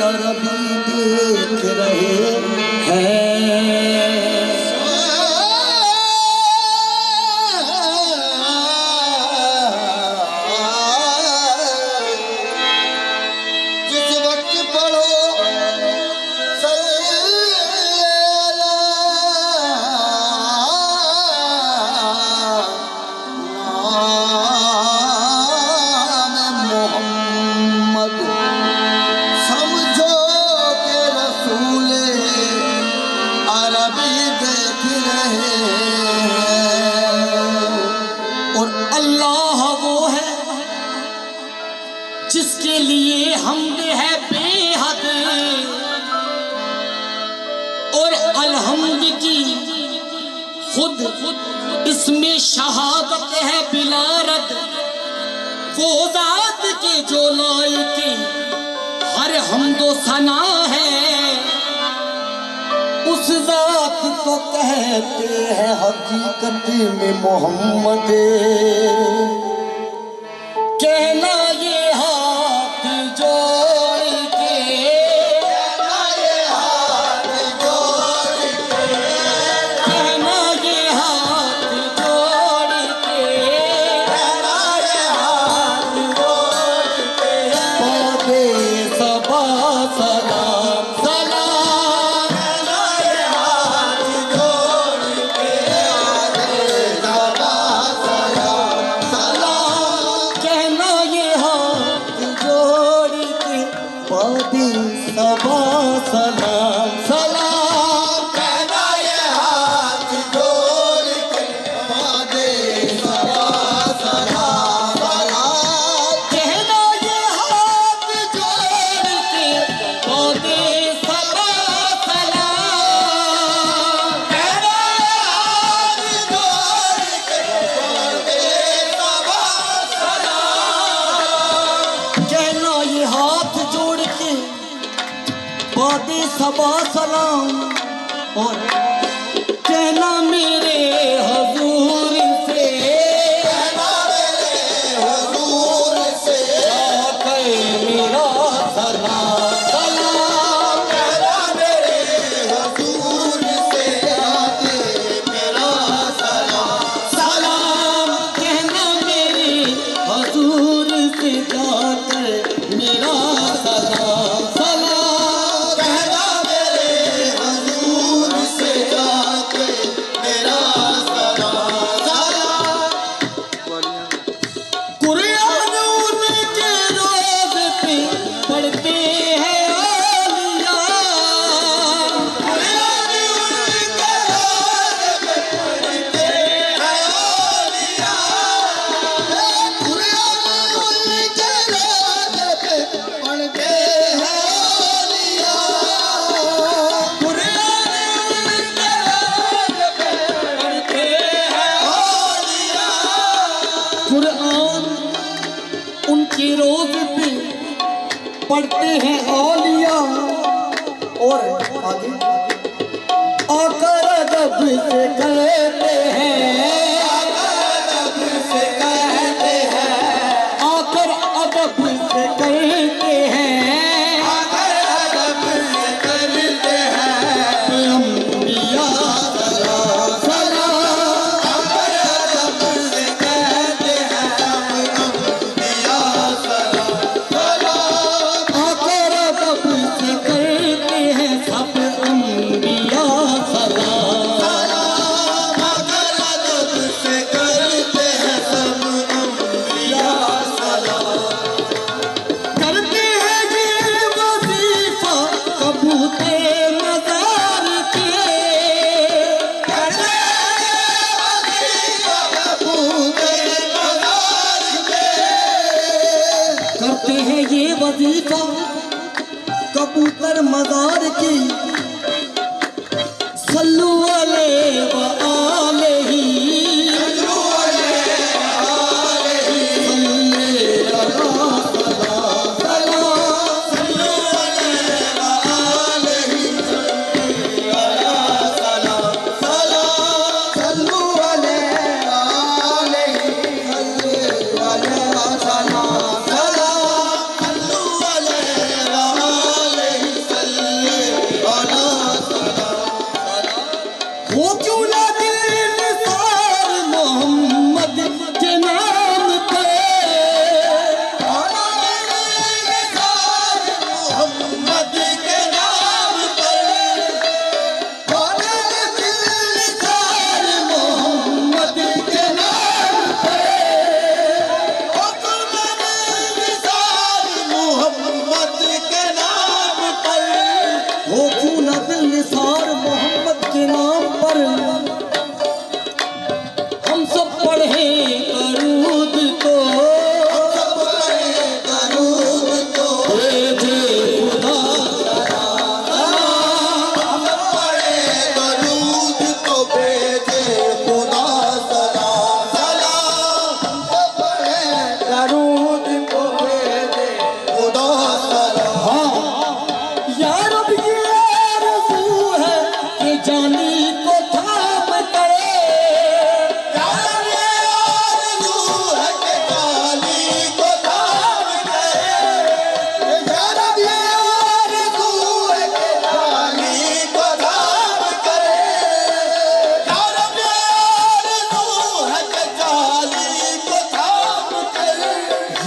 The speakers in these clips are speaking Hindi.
अरबी देख रहे हैं। जिस वक्त पढ़ो जिसके लिए हमद है बेहद और अलहम्द की खुद इसमें शहादत है बिलारद। वो ज़ात के जो लायकी हर हमदो सना है, उस ज़ात को कहते हैं हकीकत में मोहम्मद। कहना ये हाथ जोड़ के, कहना ये हाथ जोड़ के, कहना ये हाथ जोड़ के, कहना ये हाथ जोड़ के, पौधे सबा सलाम सलाम। कहना ये हाथ जोड़ के, सबा सलाम सलाम। कहना ये हाथ जोड़ के, पौधे सबा सलाम सलाम। कहना ये हाथ जोड़ के, पौधे सबा सलाम सलाम। कहना ये हाथ जोड़ के, पौधे सबा सलाम। कहना ये हाथ जोड़ के, पौधे सबा सलाम। कहना ये हाथ जोड़ के पौधे सबा सलाम। और कहना मेरे हजूर से, कहना मेरे हुजूर से, आके मेरा सलाम सलाम। कहना मेरे हुजूर से, आके मेरा सलाम सलाम कहना मेरे हजूर से, जाकर मेरा सलाम सलाम। कहना मेरे हुजूर से, जाके मेरा सलाम सलाम। कुरान उनके रोज़ पे पढ़ते हैं औलिया, कुरान उनके रोज़ पे पढ़ते हैं औलिया। कुरान उनके रोज़ पे पढ़ते हैं औलिया। कुरान उनके रोज़ पे पढ़ते हैं औलिया। कुरान उनके रोज़ पे पढ़ते हैं औलिया। और आगे आकर अदब से कहते हैं, अदब से कहते हैं, आकर अदब से कहते हैं, अगर अदब से करते हैं, अंबिया सलाम सलाम। अगर अदब से कहते हैं, अंबिया सलाम सलाम। आकर अदब से कहते हैं सब अंबिया सलाम। अगर अदब से करते हैं सब अंबिया सलाम। करते हैं ये वजीफा कबूते मज़ार के, करते हैं वजीफा कबूते मज़ार के। करते हैं ये वजीफा कबूतर मज़ार की। सल्लू अलैहि व आलिही, सल्लू अलैहि सलाम सलाम। हो क्यों न दिल निसार मोहम्मद के नाम पर हम सब पढ़े दरूद तो भेजे खुदा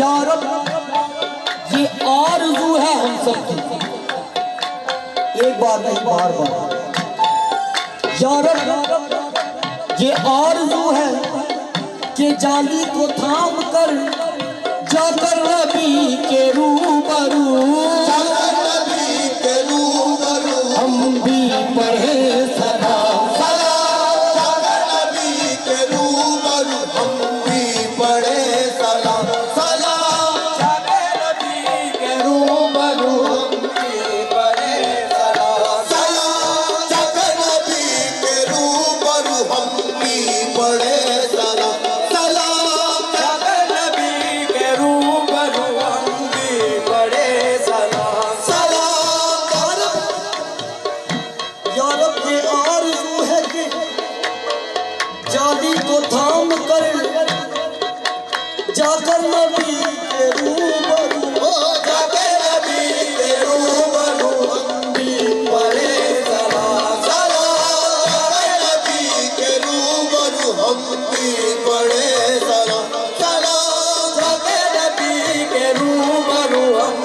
यारब ये आरज़ू है हम सबकी, एक बार नहीं बार बार। यारब ये आरज़ू है कि जाली को थाम कर जाकर नबी के रूबरू हम भी पढ़े सलाम जाली को थाम कर जाकर नबी के रूबरू जाकर नबी के रूबरू हम भी पढ़े सलाम जाकर नबी के रूबरू हम भी पढ़े सलाम जाकर नबी के रूबरू हम